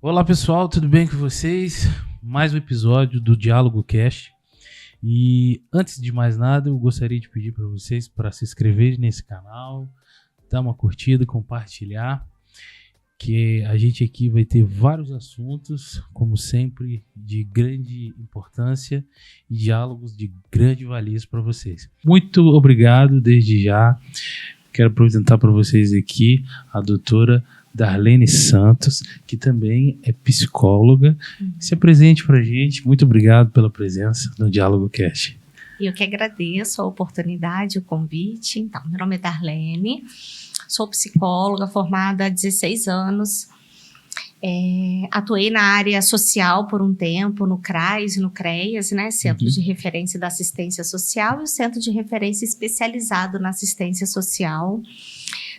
Olá pessoal, tudo bem com vocês? Mais um episódio do Diálogo Cast. E antes de mais nada, eu gostaria de pedir para vocês para se inscreverem nesse canal, dar uma curtida, compartilhar, que a gente aqui vai ter vários assuntos, como sempre, de grande importância e diálogos de grande valia para vocês. Muito obrigado desde já. Quero apresentar para vocês aqui a doutora Darlene Santos, que também é psicóloga. Se apresente para a gente. Muito obrigado pela presença no Diálogo Cast. Eu que agradeço a oportunidade, o convite. Então, meu nome é Darlene, sou psicóloga formada há 16 anos. Atuei na área social por um tempo, no CRAS e no CREAS, né, Centro de Referência da Assistência Social, e o Centro de Referência especializado na assistência social.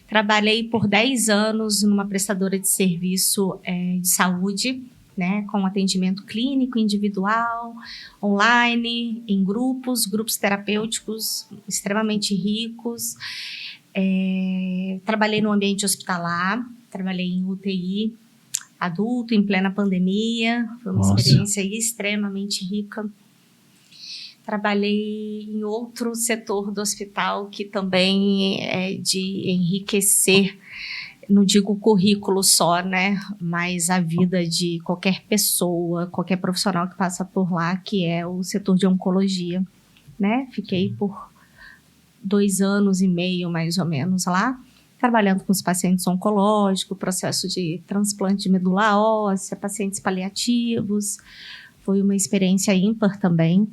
Trabalhei por 10 anos numa prestadora de serviço de saúde, né, com atendimento clínico, individual, online, em grupos terapêuticos extremamente ricos. Trabalhei no ambiente hospitalar, trabalhei em UTI adulto, em plena pandemia. Foi uma experiência extremamente rica. Trabalhei em outro setor do hospital que também é de enriquecer, não digo o currículo só, né, mas a vida de qualquer pessoa, qualquer profissional que passa por lá, que é o setor de oncologia, né? Fiquei por 2 anos e meio, mais ou menos, lá, trabalhando com os pacientes oncológicos, processo de transplante de medula óssea, pacientes paliativos. Foi uma experiência ímpar também.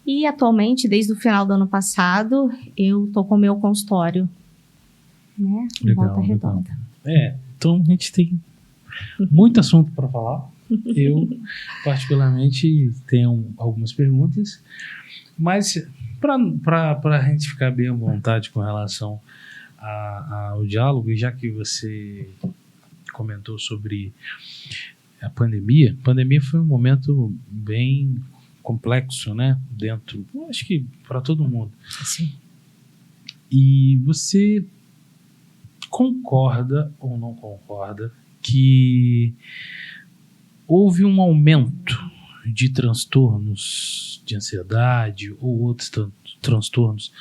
E atualmente, desde o final do ano passado, eu estou com o meu consultório, né, em Volta Redonda. Então a gente tem muito assunto para falar. Eu, particularmente, tenho algumas perguntas, mas para a gente ficar bem à vontade com relação ao diálogo, e já que você comentou sobre a pandemia foi um momento bem complexo, né? Acho que para todo mundo. Sim. E você concorda ou não concorda que houve um aumento de transtornos de ansiedade ou outros transtornos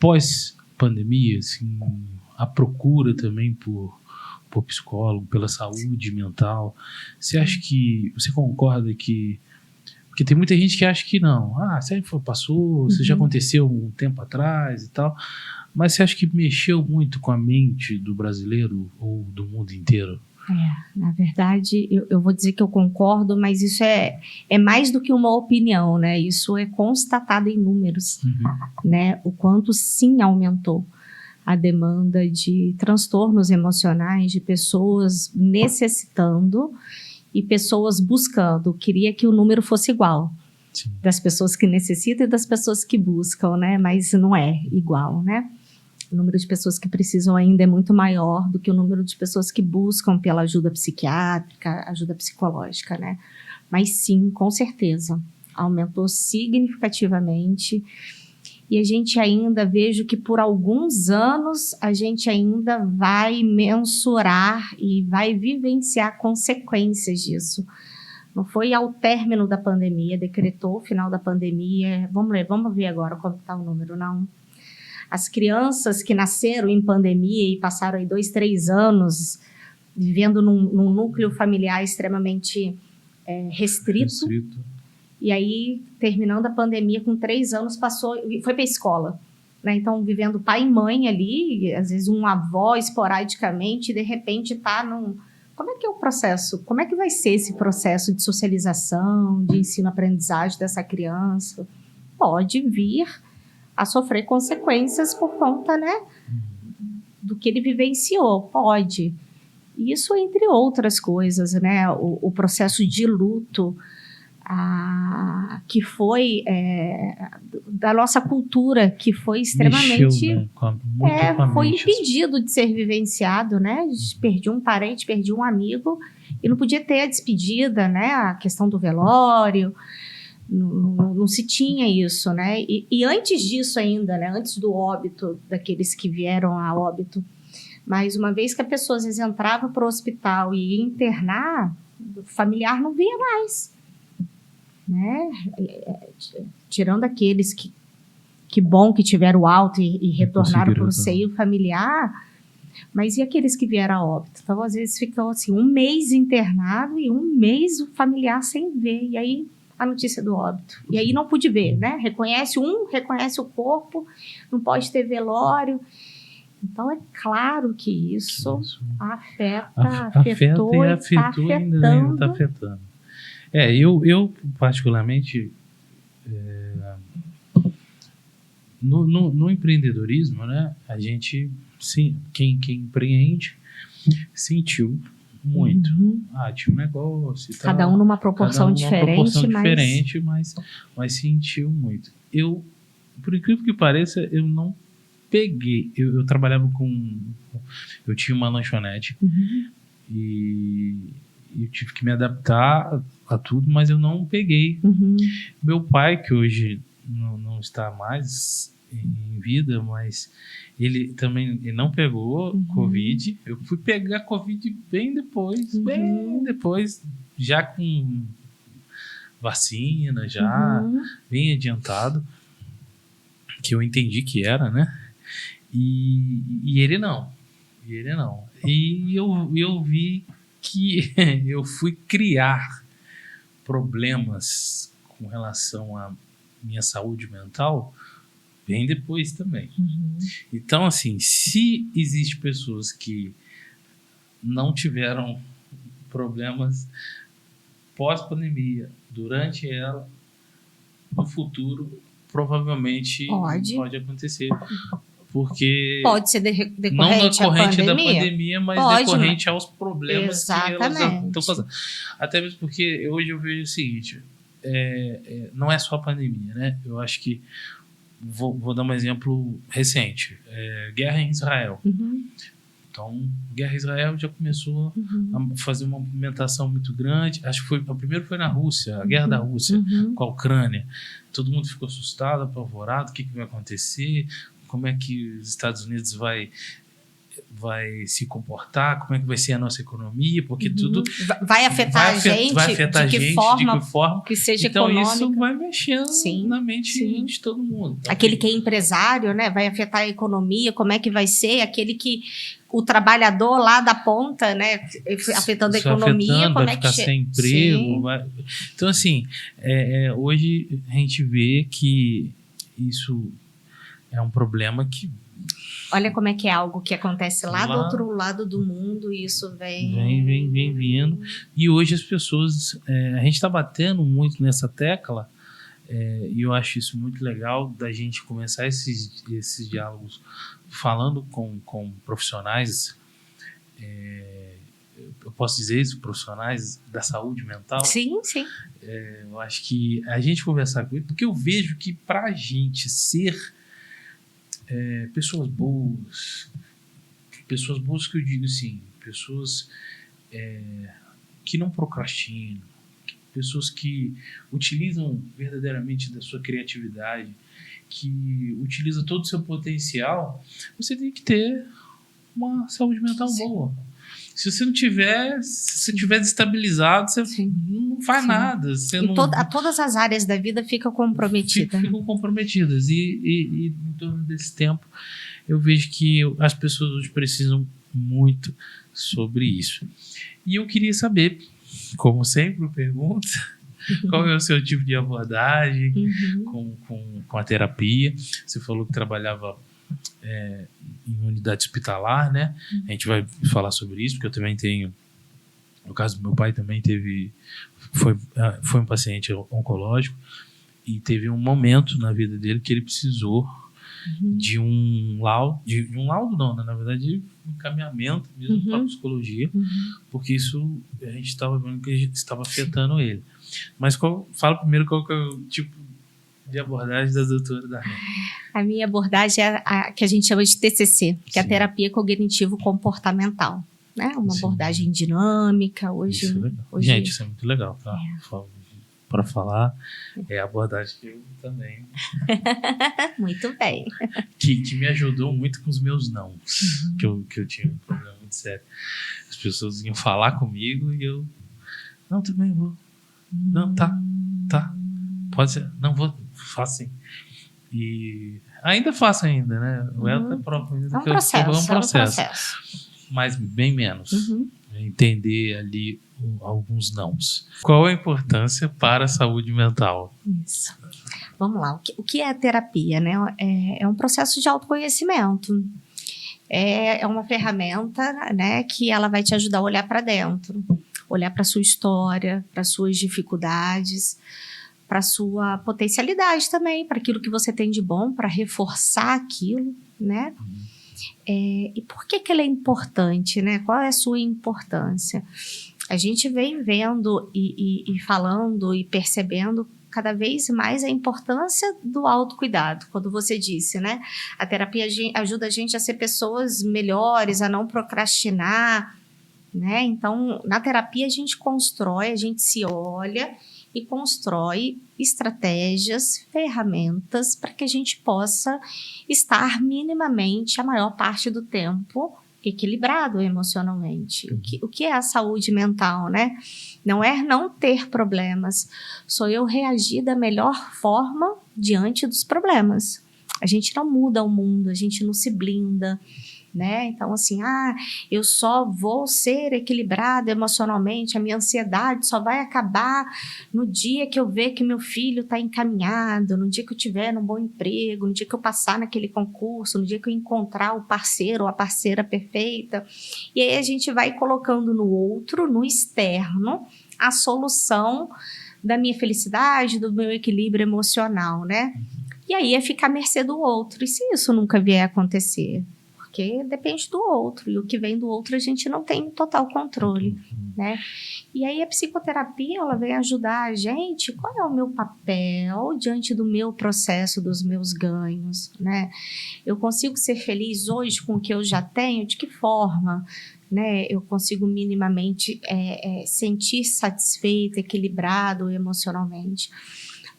pós-pandemia, assim, a procura também por psicólogo, pela saúde mental? Você concorda que... Porque tem muita gente que acha que não. Isso passou, isso já aconteceu um tempo atrás e tal. Mas você acha que mexeu muito com a mente do brasileiro ou do mundo inteiro? Na verdade, eu vou dizer que eu concordo, mas isso é mais do que uma opinião, né? Isso é constatado em números, né? O quanto sim aumentou a demanda de transtornos emocionais, de pessoas necessitando e pessoas buscando. Queria que o número fosse igual. Sim. Das pessoas que necessitam e das pessoas que buscam, né? Mas não é igual, né? O número de pessoas que precisam ainda é muito maior do que o número de pessoas que buscam pela ajuda psiquiátrica, ajuda psicológica, né? Mas sim, com certeza, aumentou significativamente. E a gente ainda, vejo que por alguns anos, a gente ainda vai mensurar e vai vivenciar consequências disso. Não foi ao término da pandemia, decretou o final da pandemia. Vamos ver agora como está o número, não. As crianças que nasceram em pandemia e passaram aí 2, 3 anos vivendo num núcleo familiar extremamente restrito. E aí, terminando a pandemia, com 3 anos, foi para a escola, né? Então, vivendo pai e mãe ali, às vezes um avó esporadicamente, e de repente está num... Como é que é o processo? Como é que vai ser esse processo de socialização, de ensino-aprendizagem dessa criança? Pode vir a sofrer consequências por conta, né, do que ele vivenciou, pode. Isso entre outras coisas, né, o processo de luto, que foi da nossa cultura, que foi extremamente... Mexeu, né, foi impedido de ser vivenciado, né, perdi um parente, perdi um amigo, e não podia ter a despedida, né, a questão do velório... Não se tinha isso, né? E antes disso ainda, né? Antes do óbito, daqueles que vieram a óbito, mas uma vez que a pessoa às vezes entrava para o hospital e ia internar, O familiar não via mais, né? Tirando aqueles que bom que tiveram alta e retornaram para o seio familiar, mas e aqueles que vieram a óbito? Então, às vezes, ficam assim, 1 mês internado e 1 mês o familiar sem ver, e aí a notícia do óbito. E aí não pude ver, né? Reconhece o corpo, não pode ter velório. Então, é claro que isso afetou e afetou ainda está afetando. Eu particularmente, no empreendedorismo, né, a gente, sim, quem empreende sentiu muito. Tinha um negócio e tal. Cada um numa proporção diferente, mas sentiu muito. Eu, por incrível que pareça, eu não peguei. Eu trabalhava eu tinha uma lanchonete e eu tive que me adaptar a tudo, mas eu não peguei. Meu pai, que hoje não está mais em vida, mas ele também não pegou Covid. Eu fui pegar Covid bem depois, já com vacina, já bem adiantado, que eu entendi que era, né? E ele não. E eu vi que eu fui criar problemas com relação à minha saúde mental bem depois também. Então, assim, se existem pessoas que não tiveram problemas pós-pandemia, durante ela, no futuro, provavelmente pode acontecer. Porque pode ser decorrente, não decorrente da pandemia, mas decorrente aos problemas que elas estão causando. Até mesmo porque hoje eu vejo o seguinte, não é só a pandemia, né? Eu acho que vou dar um exemplo recente, guerra em Israel. Então, guerra em Israel já começou a fazer uma movimentação muito grande. Acho que o primeiro foi na Rússia, a guerra da Rússia com a Ucrânia. Todo mundo ficou assustado, apavorado, o que vai acontecer, como é que os Estados Unidos vai se comportar, como é que vai ser a nossa economia, porque tudo vai afetar a gente, de que forma que seja então, econômica. Isso vai mexendo na mente de todo mundo. Aquele que é empresário, né, vai afetar a economia, como é que vai ser, aquele que o trabalhador lá da ponta, né, afetando a economia, como vai ficar sem emprego. Então, assim, hoje a gente vê que isso é um problema que olha como é que é algo que acontece lá do outro lado do mundo e isso vem vindo. E hoje as pessoas... a gente está batendo muito nessa tecla e eu acho isso muito legal da gente começar esses diálogos falando com profissionais, eu posso dizer isso, profissionais da saúde mental. Sim. Eu acho que a gente conversar com ele, porque eu vejo que para a gente ser pessoas boas que eu digo assim, pessoas que não procrastinam, pessoas que utilizam verdadeiramente da sua criatividade, que utilizam todo o seu potencial, você tem que ter uma saúde mental boa. Se você não tiver, se você estiver desestabilizado, você não faz nada. Você todas as áreas da vida ficam comprometidas. Ficam comprometidas. E em torno desse tempo, eu vejo que as pessoas hoje precisam muito sobre isso. E eu queria saber, como sempre eu pergunto, qual é o seu tipo de abordagem com a terapia? Você falou que trabalhava em unidade hospitalar, né? A gente vai falar sobre isso, porque eu também tenho, no caso do meu pai também foi um paciente oncológico e teve um momento na vida dele que ele precisou de um laudo não, né? Na verdade um encaminhamento mesmo para a psicologia, porque isso a gente estava vendo que estava afetando ele. Mas fala primeiro qual que é o tipo de abordagem da doutora Darlene. A minha abordagem é a que a gente chama de TCC, que é a terapia cognitivo-comportamental, né? Uma abordagem dinâmica. Hoje, gente, isso é muito legal, tá? Para falar, é a abordagem que eu também... Muito bem. Que me ajudou muito com os meus nãos, que eu tinha um problema muito sério. As pessoas iam falar comigo e eu Não, também vou. Não, tá. Pode ser. Não, vou. Faço sim. E ainda faço ainda, né? O Elton é próprio. É um processo. Mas bem menos. Entender ali alguns nãos. Qual a importância para a saúde mental? Isso. Vamos lá. O que é a terapia, né? É um processo de autoconhecimento. É uma ferramenta, né, que ela vai te ajudar a olhar para dentro, olhar para a sua história, para suas dificuldades, para a sua potencialidade também, para aquilo que você tem de bom, para reforçar aquilo, né? E por que ela é importante, né? Qual é a sua importância? A gente vem vendo e falando e percebendo cada vez mais a importância do autocuidado. Quando você disse, né? A terapia ajuda a gente a ser pessoas melhores, a não procrastinar, né? Então, na terapia a gente constrói, a gente se olha e constrói estratégias, ferramentas para que a gente possa estar minimamente a maior parte do tempo equilibrado emocionalmente. O que é a saúde mental, né? Não é não ter problemas, sou eu reagir da melhor forma diante dos problemas. A gente não muda o mundo, a gente não se blinda, né? Então, assim, eu só vou ser equilibrada emocionalmente, a minha ansiedade só vai acabar no dia que eu ver que meu filho está encaminhado, no dia que eu tiver num bom emprego, no dia que eu passar naquele concurso, no dia que eu encontrar o parceiro ou a parceira perfeita. E aí a gente vai colocando no outro, no externo, a solução da minha felicidade, do meu equilíbrio emocional, né? E aí é ficar à mercê do outro. E se isso nunca vier a acontecer? Porque depende do outro, e o que vem do outro a gente não tem total controle, né? E aí a psicoterapia, ela vem ajudar a gente, qual é o meu papel diante do meu processo, dos meus ganhos, né? Eu consigo ser feliz hoje com o que eu já tenho? De que forma, né? Eu consigo minimamente sentir satisfeito, equilibrado emocionalmente?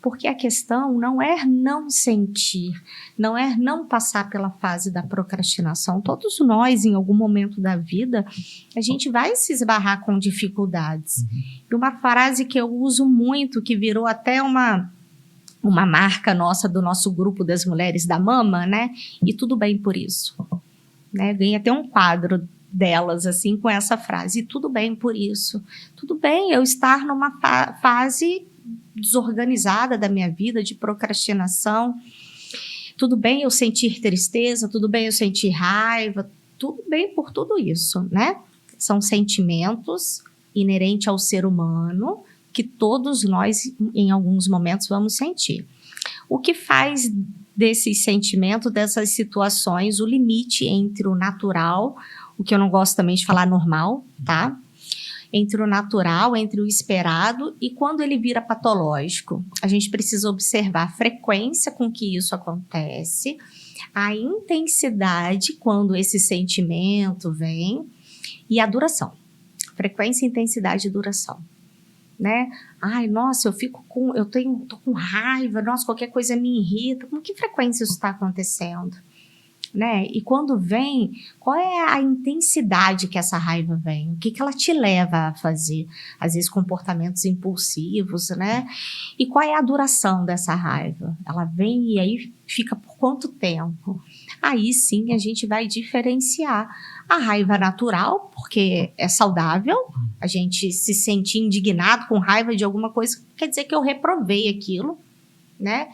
Porque a questão não é não sentir, não é não passar pela fase da procrastinação. Todos nós, em algum momento da vida, a gente vai se esbarrar com dificuldades. E uma frase que eu uso muito, que virou até uma marca nossa, do nosso grupo das mulheres da Mama, né? E tudo bem por isso. Né? Ganhei até um quadro delas, assim, com essa frase. E tudo bem por isso. Tudo bem eu estar numa fase desorganizada da minha vida, de procrastinação. Tudo bem eu sentir tristeza, tudo bem eu sentir raiva, tudo bem por tudo isso, né? São sentimentos inerentes ao ser humano que todos nós, em alguns momentos, vamos sentir. O que faz desses sentimentos, dessas situações, o limite entre o natural, o que eu não gosto também de falar normal, tá? Entre o natural, entre o esperado e quando ele vira patológico. A gente precisa observar a frequência com que isso acontece, a intensidade quando esse sentimento vem e a duração. Frequência, intensidade e duração. Né? Ai, nossa, tô com raiva, nossa, qualquer coisa me irrita. Com que frequência isso está acontecendo? Né? E quando vem, qual é a intensidade que essa raiva vem? O que ela te leva a fazer? Às vezes comportamentos impulsivos, né? E qual é a duração dessa raiva? Ela vem e aí fica por quanto tempo? Aí sim a gente vai diferenciar a raiva natural, porque é saudável, a gente se sentir indignado com raiva de alguma coisa, quer dizer que eu reprovei aquilo, né?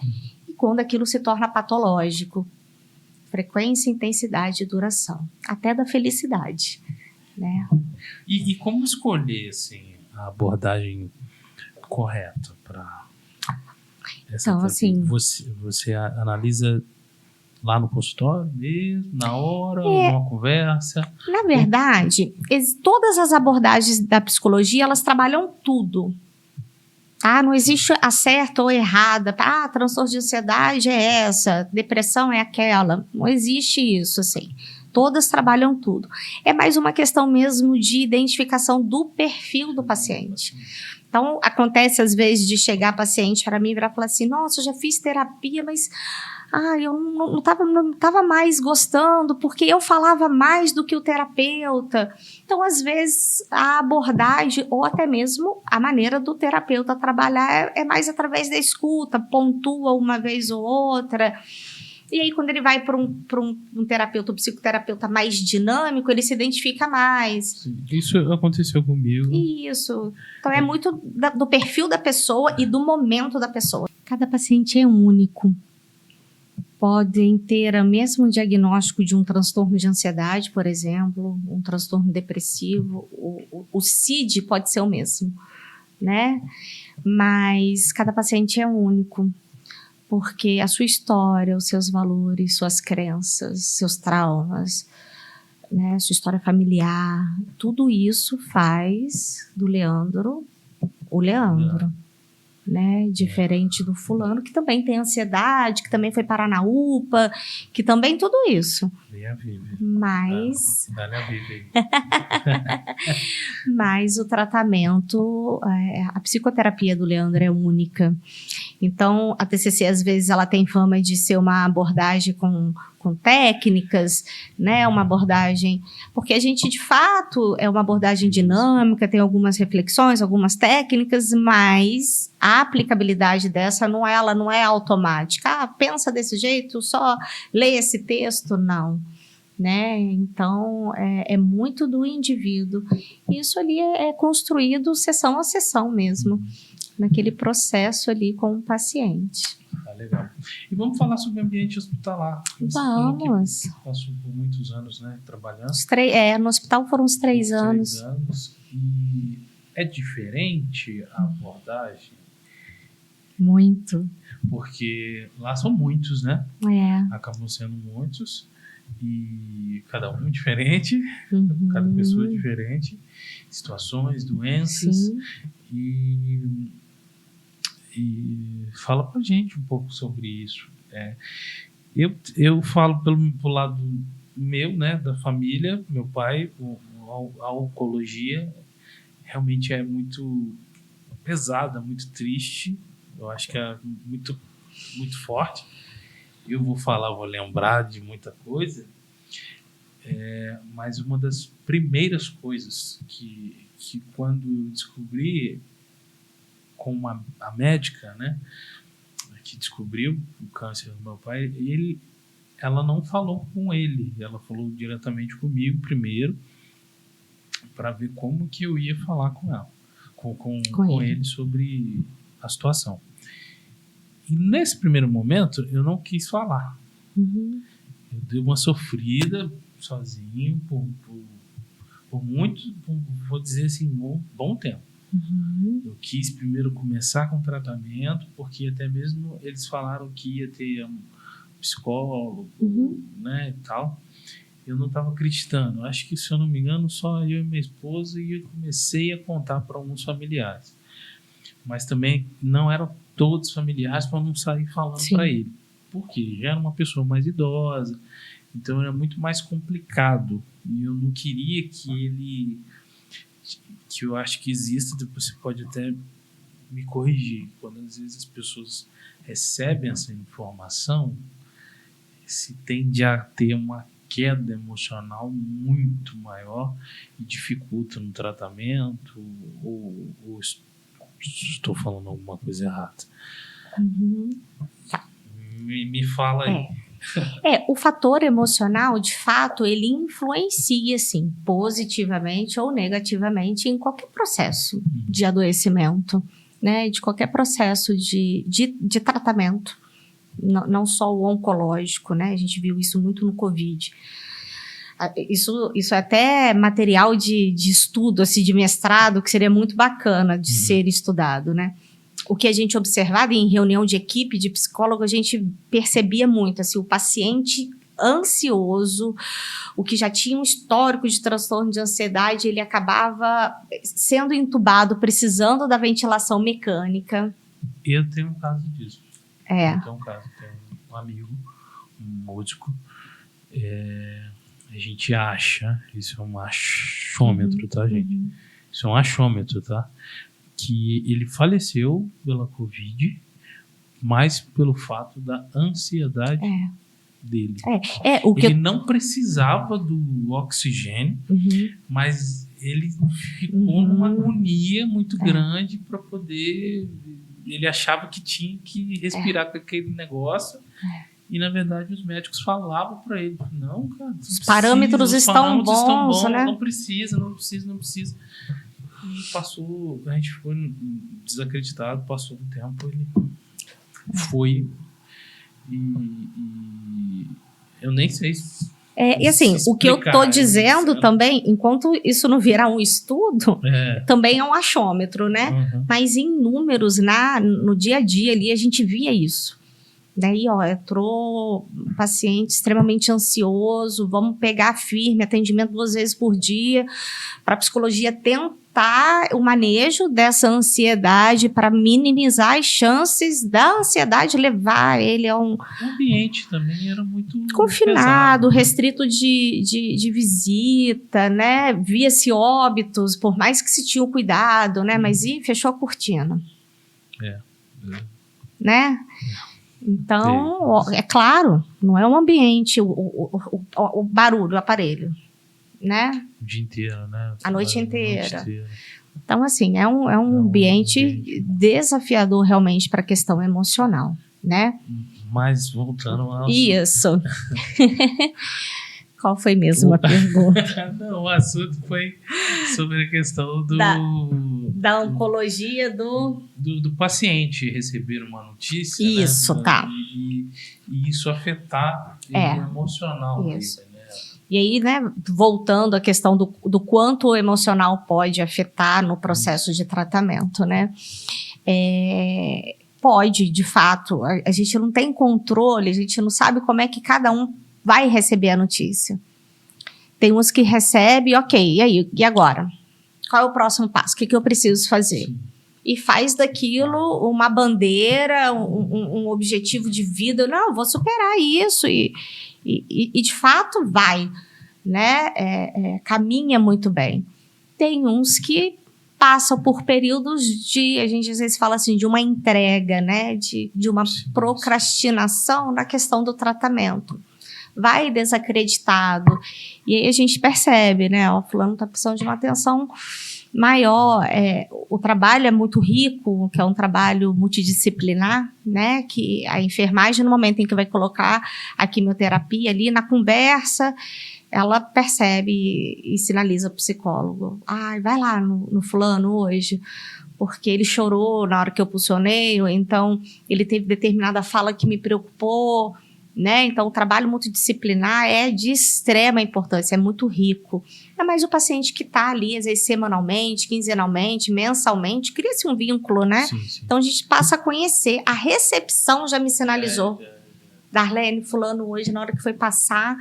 E quando aquilo se torna patológico, frequência, intensidade e duração, até da felicidade, né? E como escolher, assim, a abordagem correta para essa então, assim, você analisa lá no consultório mesmo, na hora, numa conversa? Na verdade, todas as abordagens da psicologia, elas trabalham tudo. Tá? Não existe a certa ou errada. Transtorno de ansiedade é essa, depressão é aquela. Não existe isso, assim. Todas trabalham tudo. É mais uma questão mesmo de identificação do perfil do paciente. Então, acontece às vezes de chegar paciente para mim e falar assim, nossa, eu já fiz terapia, mas eu não tava mais gostando, porque eu falava mais do que o terapeuta. Então, às vezes, a abordagem, ou até mesmo a maneira do terapeuta trabalhar é mais através da escuta, pontua uma vez ou outra. E aí, quando ele vai para um terapeuta, um psicoterapeuta mais dinâmico, ele se identifica mais. Sim, isso aconteceu comigo. Isso. Então, é muito do perfil da pessoa e do momento da pessoa. Cada paciente é único. Podem ter o mesmo diagnóstico de um transtorno de ansiedade, por exemplo, um transtorno depressivo. O CID pode ser o mesmo, né? Mas cada paciente é único. Porque a sua história, os seus valores, suas crenças, seus traumas, né, sua história familiar, tudo isso faz do Leandro o Leandro, né? Diferente do fulano, que também tem ansiedade, que também foi parar na UPA, que também tudo isso. Mas... Mas o tratamento, a psicoterapia do Leandro é única. Então, a TCC, às vezes, ela tem fama de ser uma abordagem com técnicas, né? Uma abordagem... Porque a gente, de fato, é uma abordagem dinâmica, tem algumas reflexões, algumas técnicas, mas a aplicabilidade dessa ela não é automática. Pensa desse jeito, só lê esse texto, não. Né? Então, é muito do indivíduo. Isso ali é construído sessão a sessão mesmo, naquele processo ali com o paciente. Legal. E vamos falar sobre o ambiente hospitalar. Vamos. Passou por muitos anos, né, trabalhando. No hospital foram uns 3 anos. 3 anos. E é diferente a abordagem? Muito. Porque lá são muitos, né? Acabam sendo muitos. E cada um diferente, cada pessoa diferente, situações, doenças. Sim. E fala pra gente um pouco sobre isso. Eu falo pelo lado meu, né, da família, meu pai, a oncologia realmente é muito pesada, muito triste. Eu acho que é muito, muito forte. Eu vou lembrar de muita coisa, mas uma das primeiras coisas que quando eu descobri com a médica, né, que descobriu o câncer do meu pai, ela não falou com ele, ela falou diretamente comigo primeiro, para ver como que eu ia falar com ela, com ele sobre a situação. E nesse primeiro momento, eu não quis falar. Eu dei uma sofrida sozinho por muito, vou dizer assim, bom tempo. Eu quis primeiro começar com tratamento, porque até mesmo eles falaram que ia ter um psicólogo, né, e tal. Eu não estava acreditando. Acho que, se eu não me engano, só eu e minha esposa, e eu comecei a contar para alguns familiares. Mas também não eram todos familiares, para não sair falando para ele. Porque já era uma pessoa mais idosa, então era muito mais complicado. E eu não queria que eu acho que exista, depois você pode até me corrigir, quando às vezes as pessoas recebem essa informação, se tende a ter uma queda emocional muito maior e dificulta no tratamento, ou estou falando alguma coisa errada. Me fala aí. O fator emocional, de fato, ele influencia, sim, positivamente ou negativamente em qualquer processo de adoecimento, né? De qualquer processo de tratamento, não só o oncológico, né? A gente viu isso muito no Covid. Isso é até material de estudo, assim, de mestrado, que seria muito bacana de ser estudado, né? O que a gente observava em reunião de equipe de psicólogo, a gente percebia muito, assim, o paciente ansioso, o que já tinha um histórico de transtorno de ansiedade, ele acabava sendo entubado, precisando da ventilação mecânica. Eu tenho um caso disso. Eu tenho um amigo, um músico, a gente acha, isso é um achômetro, tá, gente? Isso é um achômetro, tá? que ele faleceu pela Covid, mas pelo fato da ansiedade dele. O que ele não precisava do oxigênio, mas ele ficou numa agonia muito grande para poder... Ele achava que tinha que respirar com aquele negócio. E, na verdade, os médicos falavam para ele: não, cara, os parâmetros estão bons, né? Não precisa. E passou, a gente ficou desacreditado, passou um tempo, ele foi. E eu nem sei e assim, o que eu tô dizendo também, enquanto isso não virar um estudo, também é um achômetro, né? Mas em números, no dia a dia ali, a gente via isso. Daí, entrou um paciente extremamente ansioso, vamos pegar firme, atendimento 2 vezes por dia, para a psicologia tentar o manejo dessa ansiedade, para minimizar as chances da ansiedade levar ele a um... O ambiente também era muito confinado, pesado, restrito de visita, né? Via-se óbitos, por mais que se tinha o cuidado, né? Mas fechou a cortina. Né? Então, é claro, não é um ambiente, o barulho, o aparelho, né? O dia inteiro, né? A noite inteira. Então, assim, é um ambiente desafiador realmente para a questão emocional, né? Mas voltando ao... Isso. Qual foi mesmo a pergunta? Não, o assunto foi sobre a questão da oncologia do paciente receber uma notícia. Isso, né? tá. E isso afetar o emocional. Isso. Dele, né? E aí, né, voltando à questão do quanto o emocional pode afetar no processo de tratamento, né? Pode, de fato. A gente não tem controle, a gente não sabe como é que cada um vai receber a notícia. Tem uns que recebem, ok, e aí? E agora? Qual é o próximo passo? O que eu preciso fazer? Sim. E faz daquilo uma bandeira, um objetivo de vida. Não, vou superar isso. E de fato vai, né? Caminha muito bem. Tem uns que passam por períodos a gente às vezes fala assim, de uma entrega, né? De uma procrastinação na questão do tratamento. Vai desacreditado. E aí a gente percebe, né? O fulano está precisando de uma atenção maior. O trabalho é muito rico, que é um trabalho multidisciplinar, né? Que a enfermagem, no momento em que vai colocar a quimioterapia ali na conversa, ela percebe e sinaliza para o psicólogo. Vai lá no fulano hoje, porque ele chorou na hora que eu pulsionei, ou então ele teve determinada fala que me preocupou, né? Então, o trabalho multidisciplinar é de extrema importância, é muito rico. Mas o paciente que está ali, às vezes semanalmente, quinzenalmente, mensalmente, cria-se um vínculo, né? Sim. Então, a gente passa a conhecer. A recepção já me sinalizou. Darlene, fulano, hoje, na hora que foi passar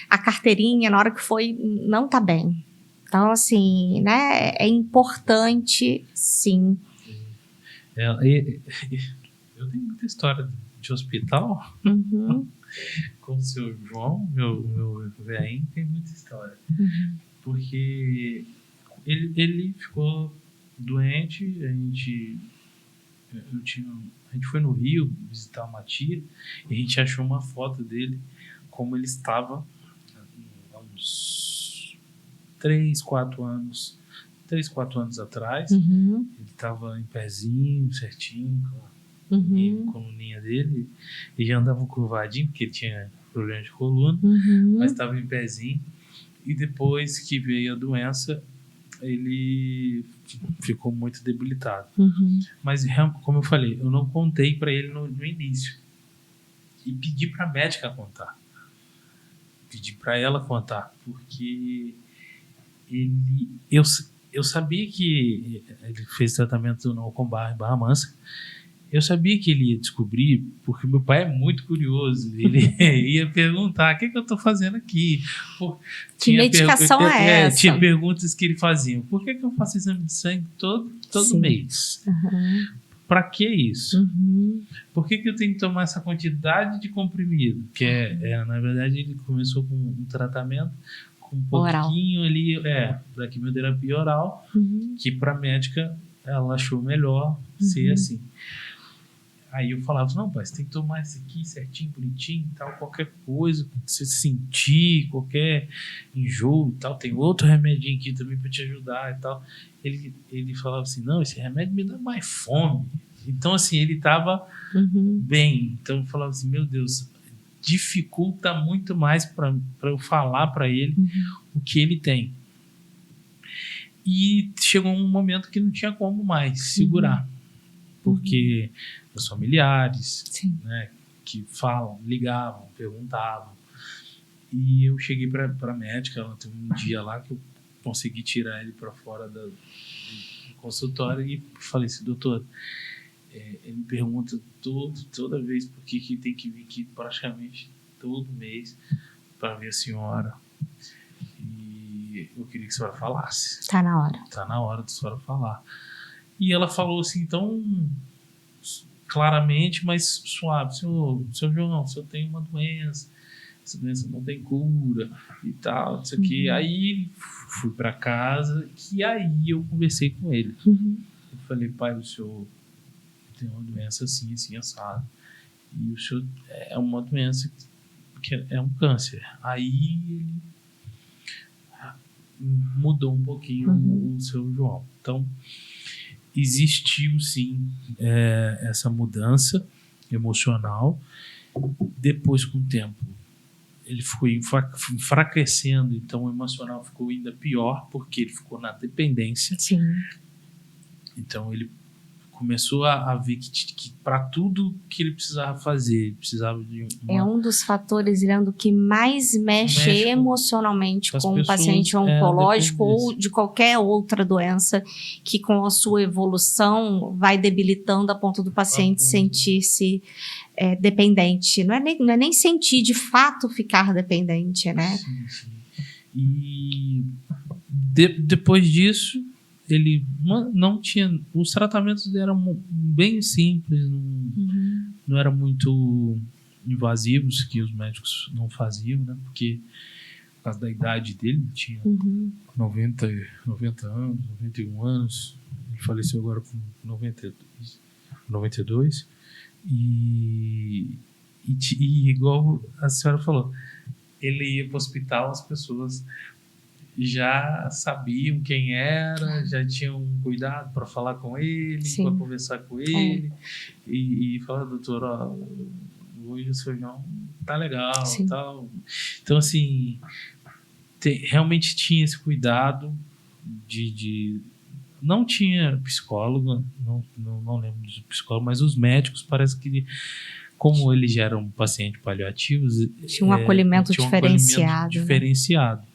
a carteirinha, na hora que foi, não está bem. Então, assim, né? É importante, sim. Eu tenho muita história de hospital. Com o seu João, meu velhinho, tem muita história. Porque ele ficou doente, a gente foi no Rio visitar uma tia e a gente achou uma foto dele como ele estava há uns 3, 4 anos atrás. Ele estava em pezinho, certinho, com a coluninha dele, ele já andava curvadinho porque ele tinha problema de coluna, mas estava em pezinho, e depois que veio a doença ele ficou muito debilitado. Mas, como eu falei, eu não contei para ele no início e pedi para a médica contar, pedi para ela contar, porque eu sabia que ele fez tratamento no Ocombar em Barra Mansa. Eu sabia que ele ia descobrir, porque meu pai é muito curioso. Ele ia perguntar: o que eu estou fazendo aqui? Que medicação é essa? Tinha perguntas que ele fazia: por que eu faço exame de sangue todo mês? Para que isso? Por que eu tenho que tomar essa quantidade de comprimido? Que na verdade, ele começou com um tratamento com um pouquinho oral ali, da quimioterapia oral, que para a médica ela achou melhor ser assim. Aí eu falava, não, pai, você tem que tomar isso aqui certinho, bonitinho e tal, qualquer coisa, se você sentir, qualquer enjoo e tal, tem outro remedinho aqui também para te ajudar e tal. Ele falava assim, não, esse remédio me dá mais fome. Então, assim, ele estava bem. Então, eu falava assim, meu Deus, dificulta muito mais para eu falar para ele o que ele tem. E chegou um momento que não tinha como mais segurar. Porque os familiares, né, que falam, ligavam, perguntavam. E eu cheguei para a médica, ela tem um dia lá que eu consegui tirar ele para fora do consultório e falei assim, doutor, ele me pergunta toda vez por que tem que vir aqui praticamente todo mês para ver a senhora. E eu queria que a senhora falasse. Tá na hora. Tá na hora da senhora falar. E ela falou assim, tão claramente, mas suave, seu João, o senhor tem uma doença, essa doença não tem cura e tal, isso aqui. Aí fui para casa e aí eu conversei com ele. Eu falei, pai, o senhor tem uma doença assim, assim, assado. E o senhor é uma doença que é um câncer. Aí ele mudou um pouquinho o seu João. Então, existiu sim essa mudança emocional. Depois, com o tempo, ele foi enfraquecendo, então o emocional ficou ainda pior, porque ele ficou na dependência. Sim. Então ele começou a ver que para tudo que ele precisava fazer, ele precisava de É um dos fatores, Leandro, que mais mexe emocionalmente com um paciente oncológico ou de qualquer outra doença que com a sua evolução vai debilitando a ponto do paciente sentir-se dependente. Não é nem sentir, de fato, ficar dependente, né? Sim. E depois disso, ele não tinha... Os tratamentos eram bem simples, não eram muito invasivos, que os médicos não faziam, né? Porque, por causa da idade dele, ele tinha 90 anos, 91 anos. Ele faleceu agora com 92. E igual a senhora falou, ele ia para o hospital, as pessoas já sabiam quem era, já tinham cuidado para falar com ele, para conversar com ele, e falar, doutor, ó, hoje o seu João tá legal, tal. Então, assim, realmente tinha esse cuidado de não tinha psicólogo, não lembro de psicólogo, mas os médicos parece que, como eles já eram pacientes paliativos, tinha um acolhimento diferenciado. Diferenciado.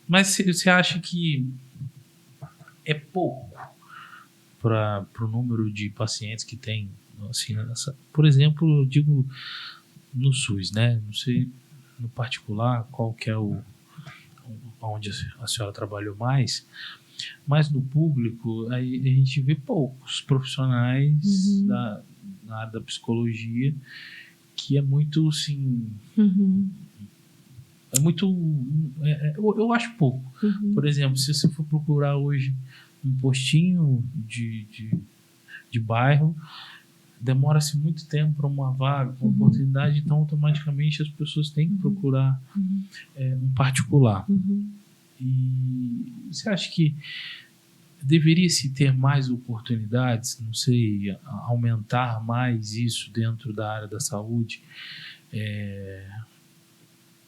Mas você acha que é pouco para o número de pacientes que tem, assim, por exemplo, eu digo no SUS, né? Não sei no particular qual que é onde a senhora trabalhou mais, mas no público aí a gente vê poucos profissionais na área da psicologia, que é muito, assim... É muito... eu acho pouco. Por exemplo, se você for procurar hoje um postinho de bairro, demora-se muito tempo para uma vaga, uma oportunidade, então automaticamente as pessoas têm que procurar um particular. E você acha que deveria se ter mais oportunidades, não sei, aumentar mais isso dentro da área da saúde?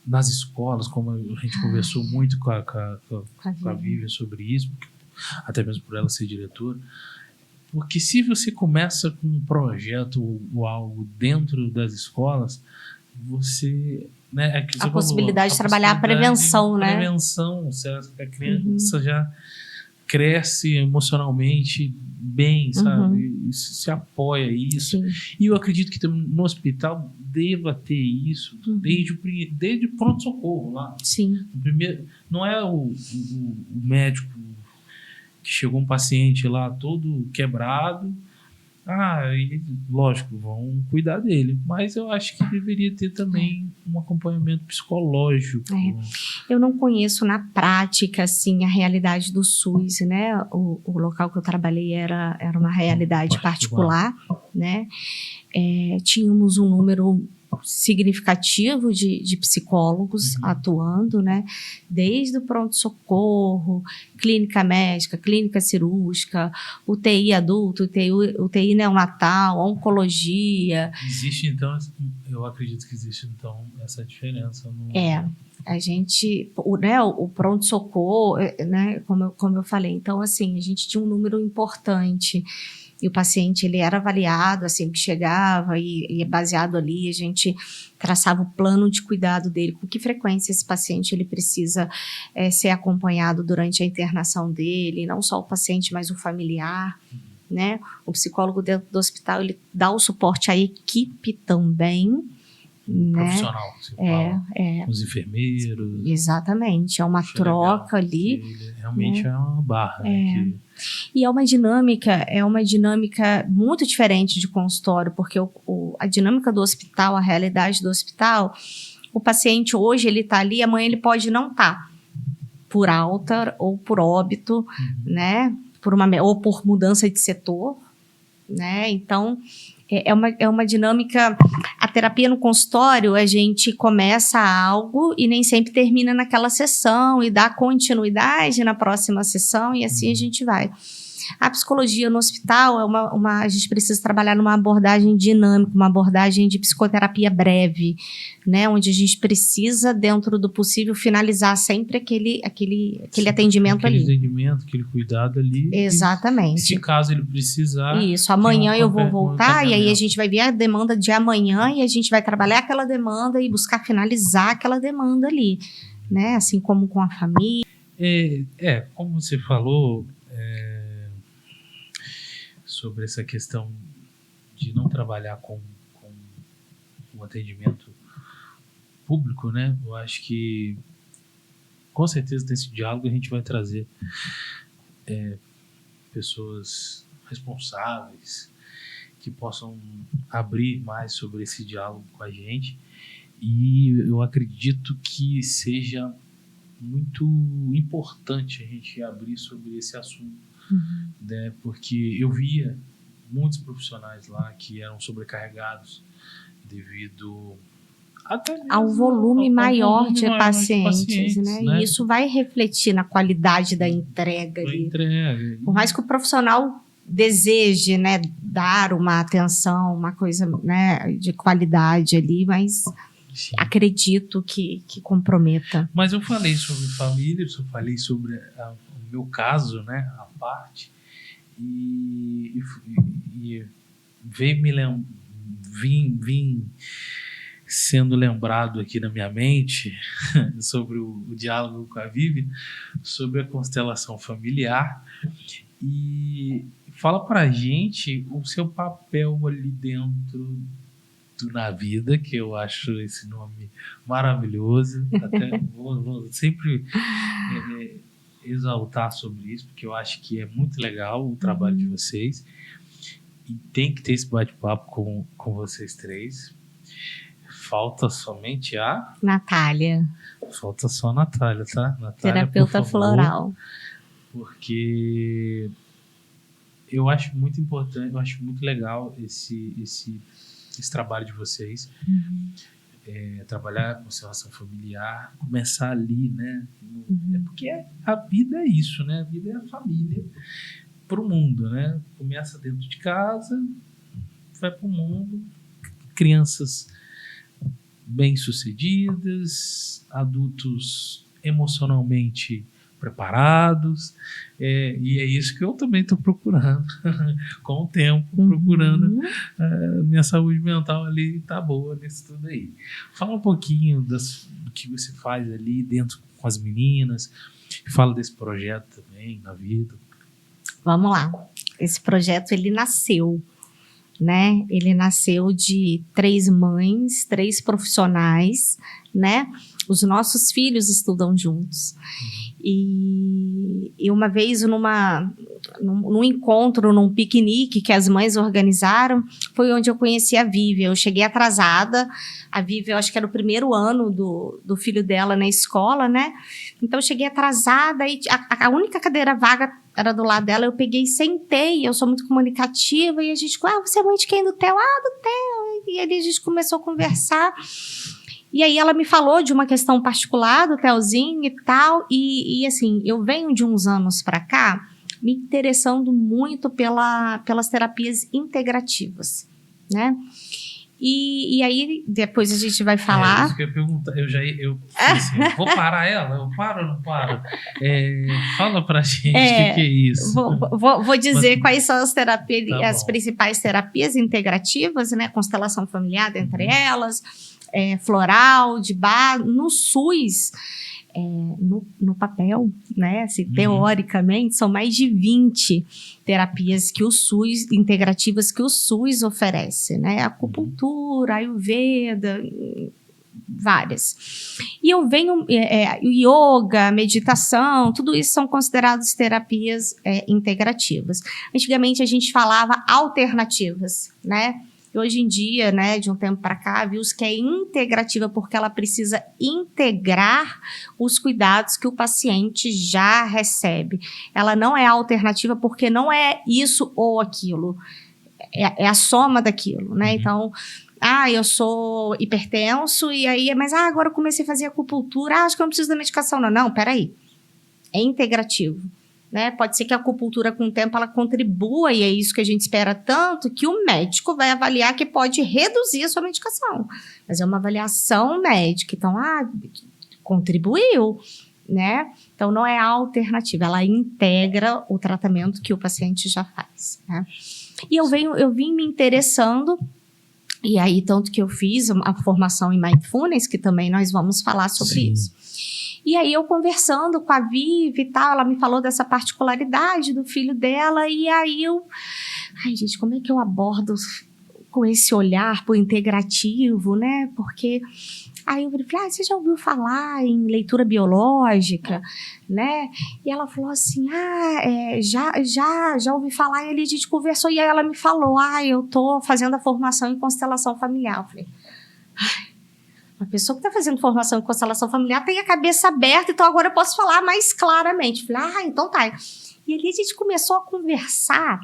Nas escolas, como a gente conversou muito com a Vivian sobre isso, até mesmo por ela ser diretora, porque se você começa com um projeto ou algo dentro das escolas, você... Né, a possibilidade de trabalhar a prevenção, né? Prevenção, a criança já cresce emocionalmente bem, sabe? Isso, se apoia isso. E eu acredito que no hospital deva ter isso desde o pronto-socorro lá. Primeiro, não é o médico que chegou um paciente lá todo quebrado E, lógico, vão cuidar dele. Mas eu acho que deveria ter também um acompanhamento psicológico. Eu não conheço na prática, assim, a realidade do SUS, né? O local que eu trabalhei era uma realidade particular, né? Tínhamos um número significativo de psicólogos atuando, né? Desde o pronto-socorro, clínica médica, clínica cirúrgica, UTI adulto, UTI neonatal, oncologia. Existe, então, eu acredito que existe, então, essa diferença. A gente, o pronto-socorro, né? Como eu falei, então, assim, a gente tinha um número importante. E o paciente, ele era avaliado assim que chegava e baseado ali, a gente traçava o plano de cuidado dele, com que frequência esse paciente ele precisa ser acompanhado durante a internação dele, não só o paciente, mas o familiar, né? O psicólogo dentro do hospital, ele dá o suporte à equipe também, né? Profissional, você fala, os enfermeiros. Exatamente, é uma troca ali. Realmente é uma barra, né? E é uma dinâmica muito diferente de consultório, porque a dinâmica do hospital, a realidade do hospital, o paciente hoje ele está ali, amanhã ele pode não estar, por alta ou por óbito, né? Ou por mudança de setor, né? Então, é uma dinâmica. A terapia no consultório, a gente começa algo e nem sempre termina naquela sessão e dá continuidade na próxima sessão e assim a gente vai. A psicologia no hospital a gente precisa trabalhar numa abordagem dinâmica, uma abordagem de psicoterapia breve, né? Onde a gente precisa, dentro do possível, finalizar sempre aquele atendimento ali. Aquele atendimento, aquele cuidado ali. Exatamente. Se caso ele precisar... Isso, amanhã eu vou voltar e aí a gente vai ver a demanda de amanhã e a gente vai trabalhar aquela demanda e buscar finalizar aquela demanda ali, né? Assim como com a família. Como você falou... sobre essa questão de não trabalhar com um atendimento público, né? Eu acho que com certeza nesse diálogo a gente vai trazer pessoas responsáveis que possam abrir mais sobre esse diálogo com a gente, e eu acredito que seja muito importante a gente abrir sobre esse assunto. Né, porque eu via muitos profissionais lá que eram sobrecarregados devido até mesmo ao volume maior de pacientes, né? E isso vai refletir na qualidade da entrega ali. Por mais que o profissional deseje, né, dar uma atenção, uma coisa, né, de qualidade ali, mas sim, acredito que comprometa. Mas eu falei sobre família, eu falei sobre o meu caso, né, a parte, e vim sendo lembrado aqui na minha mente sobre o diálogo com a Vivian, sobre a constelação familiar, e fala pra gente o seu papel ali dentro Na Vida, que eu acho esse nome maravilhoso, até vou sempre exaltar sobre isso, porque eu acho que é muito legal o trabalho de vocês, e tem que ter esse bate-papo com vocês três. Falta somente a Natália. Falta só a Natália, tá? Natália, terapeuta floral. Porque eu acho muito importante, eu acho muito legal esse trabalho de vocês. Trabalhar a constelação familiar, começar ali, né? Porque a vida é isso, né? A vida é a família para o mundo, né? Começa dentro de casa, vai para o mundo, crianças bem-sucedidas, adultos emocionalmente preparados, e é isso que eu também estou procurando com o tempo, procurando minha saúde mental ali tá boa nisso tudo aí. Fala um pouquinho do que você faz ali dentro com as meninas, fala desse projeto também Na Vida. Vamos lá, esse projeto ele nasceu, né? Ele nasceu de 3 mães, 3 profissionais, né? Os nossos filhos estudam juntos. E uma vez num encontro, num piquenique que as mães organizaram, foi onde eu conheci a Vivian. Eu cheguei atrasada, a Vivian, eu acho que era o primeiro ano do filho dela na escola, né? Então eu cheguei atrasada e a única cadeira vaga era do lado dela, eu peguei e sentei, eu sou muito comunicativa, e a gente, você é mãe de quem? Do Theo? Do Theo. E aí a gente começou a conversar. E aí ela me falou de uma questão particular do Theozinho e tal, e assim, eu venho de uns anos para cá me interessando muito pelas terapias integrativas, né? E aí, depois a gente vai falar... isso que eu ia perguntar, eu assim, vou parar ela? Eu paro ou não paro? Fala pra gente o que é isso. Vou dizer quais são as Tá principais terapias integrativas, né? Constelação familiar, dentre elas, floral, de bar, no SUS, no papel, né? Assim, teoricamente, são mais de 20 terapias que o SUS, integrativas que o SUS oferece, né? Acupuntura, Ayurveda, várias. E eu venho, yoga, meditação, tudo isso são considerados terapias integrativas. Antigamente a gente falava alternativas, né? E hoje em dia, né, de um tempo para cá, viu que é integrativa porque ela precisa integrar os cuidados que o paciente já recebe. Ela não é alternativa porque não é isso ou aquilo. É a soma daquilo, né? Então, eu sou hipertenso e aí, mas agora eu comecei a fazer acupuntura, acho que eu não preciso da medicação. Não, peraí. É integrativo. Né? Pode ser que a acupuntura, com o tempo, ela contribua, e é isso que a gente espera tanto, que o médico vai avaliar que pode reduzir a sua medicação. Mas é uma avaliação médica. Então, contribuiu, né? Então, não é alternativa, ela integra o tratamento que o paciente já faz, né? E eu vim me interessando, e aí, tanto que eu fiz a formação em Mindfulness, que também nós vamos falar sobre isso. E aí eu conversando com a Vivi e tal, ela me falou dessa particularidade do filho dela, e aí gente, como é que eu abordo com esse olhar pro integrativo, né? Porque aí eu falei, você já ouviu falar em leitura biológica, né? E ela falou assim, já ouvi falar, e ali a gente conversou, e aí ela me falou, eu tô fazendo a formação em constelação familiar. Eu falei, a pessoa que está fazendo formação em constelação familiar tem a cabeça aberta, então agora eu posso falar mais claramente. Falei, então tá. E ali a gente começou a conversar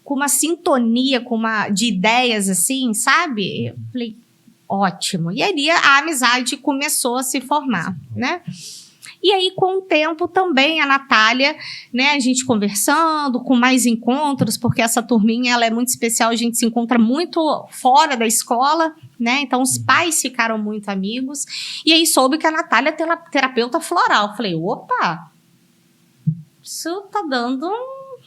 com uma sintonia, de ideias assim, sabe? Eu falei, ótimo. E ali a amizade começou a se formar, né? E aí, com o tempo, também a Natália, né, a gente conversando, com mais encontros, porque essa turminha ela é muito especial, a gente se encontra muito fora da escola, né? Então, os pais ficaram muito amigos. E aí, soube que a Natália é terapeuta floral. Falei, opa, isso tá dando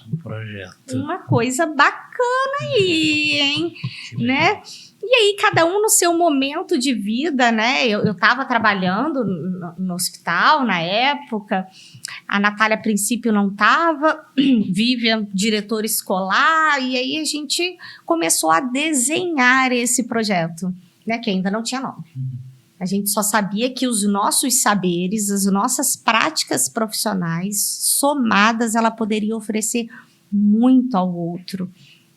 um projeto, uma coisa bacana aí, hein? Né? E aí, cada um no seu momento de vida, né? Eu estava trabalhando no hospital na época, a Natália, a princípio, não estava, Vivian, diretora escolar, e aí a gente começou a desenhar esse projeto, né? Que ainda não tinha nome. A gente só sabia que os nossos saberes, as nossas práticas profissionais, somadas, ela poderia oferecer muito ao outro,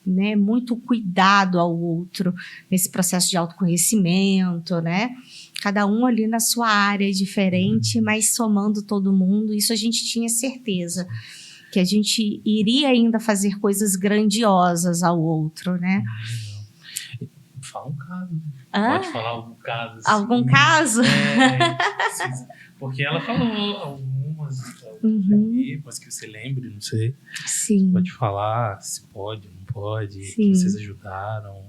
né, muito cuidado ao outro nesse processo de autoconhecimento, né? Cada um ali na sua área diferente, mas somando todo mundo. Isso a gente tinha certeza que a gente iria ainda fazer coisas grandiosas ao outro, né? Fala um caso. Pode falar algum caso. Assim. Algum caso? Porque ela falou algumas, mas que você lembre, não sei. Sim. Você pode falar se pode, não pode, que vocês ajudaram.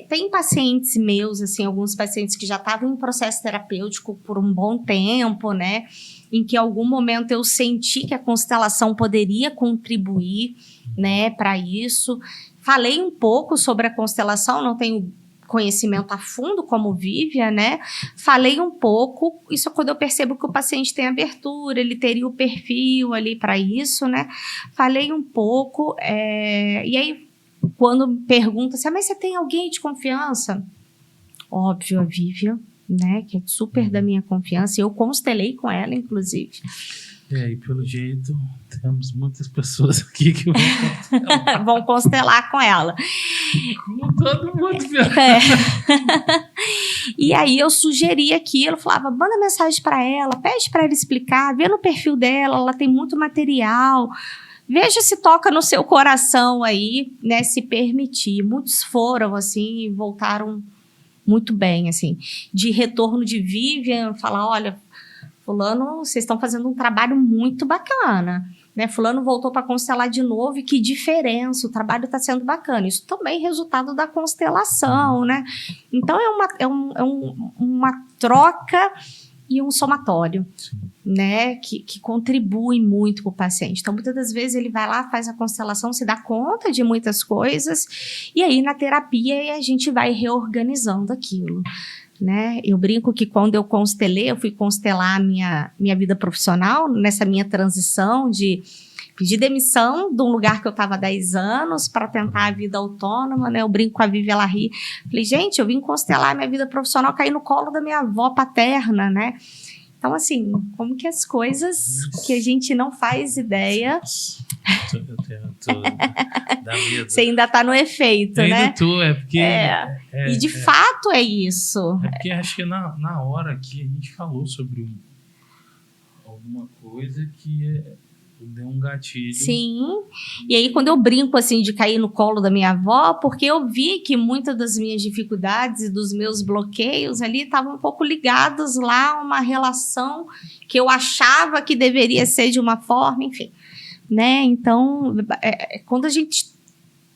Tem pacientes meus, assim, alguns pacientes que já estavam em processo terapêutico por um bom tempo, né? Em que em algum momento eu senti que a constelação poderia contribuir, né, para isso. Falei um pouco sobre a constelação, não tenho conhecimento a fundo como Vivian, né? Falei um pouco, isso é quando eu percebo que o paciente tem abertura, ele teria o perfil ali para isso, né? Falei um pouco, e aí quando pergunta assim, mas você tem alguém de confiança? Óbvio, a Vivian, né? Que é super da minha confiança. Eu constelei com ela, inclusive. E pelo jeito, temos muitas pessoas aqui que vão constelar. Vão constelar com ela. Com todo mundo. E aí eu sugeri aquilo, falava, manda mensagem para ela, pede para ela explicar, vê no perfil dela, ela tem muito material, veja se toca no seu coração aí, né, se permitir. Muitos foram, assim, e voltaram muito bem, assim. De retorno de Vivian, falar, olha, fulano, vocês estão fazendo um trabalho muito bacana, né? Fulano voltou para constelar de novo e que diferença, o trabalho está sendo bacana. Isso também é resultado da constelação, né? Então, uma troca e um somatório, né? Que contribui muito para o paciente. Então, muitas das vezes, ele vai lá, faz a constelação, se dá conta de muitas coisas, e aí, na terapia, a gente vai reorganizando aquilo, né? Eu brinco que quando eu constelei, eu fui constelar a minha vida profissional, nessa minha transição de pedir demissão de um lugar que eu estava há 10 anos para tentar a vida autônoma, né? Eu brinco com a Vivi, ela ri. Falei, gente, eu vim constelar a minha vida profissional, caí no colo da minha avó paterna, né? Então, assim, como que as coisas que a gente não faz ideia... Você ainda tá no efeito, né? Ainda tô, é porque... e de fato é isso. É porque acho que na hora que a gente falou sobre alguma coisa que deu um gatilho. Sim, e aí quando eu brinco assim de cair no colo da minha avó, porque eu vi que muitas das minhas dificuldades e dos meus bloqueios ali estavam um pouco ligados lá a uma relação que eu achava que deveria ser de uma forma, enfim, né? Então, quando a gente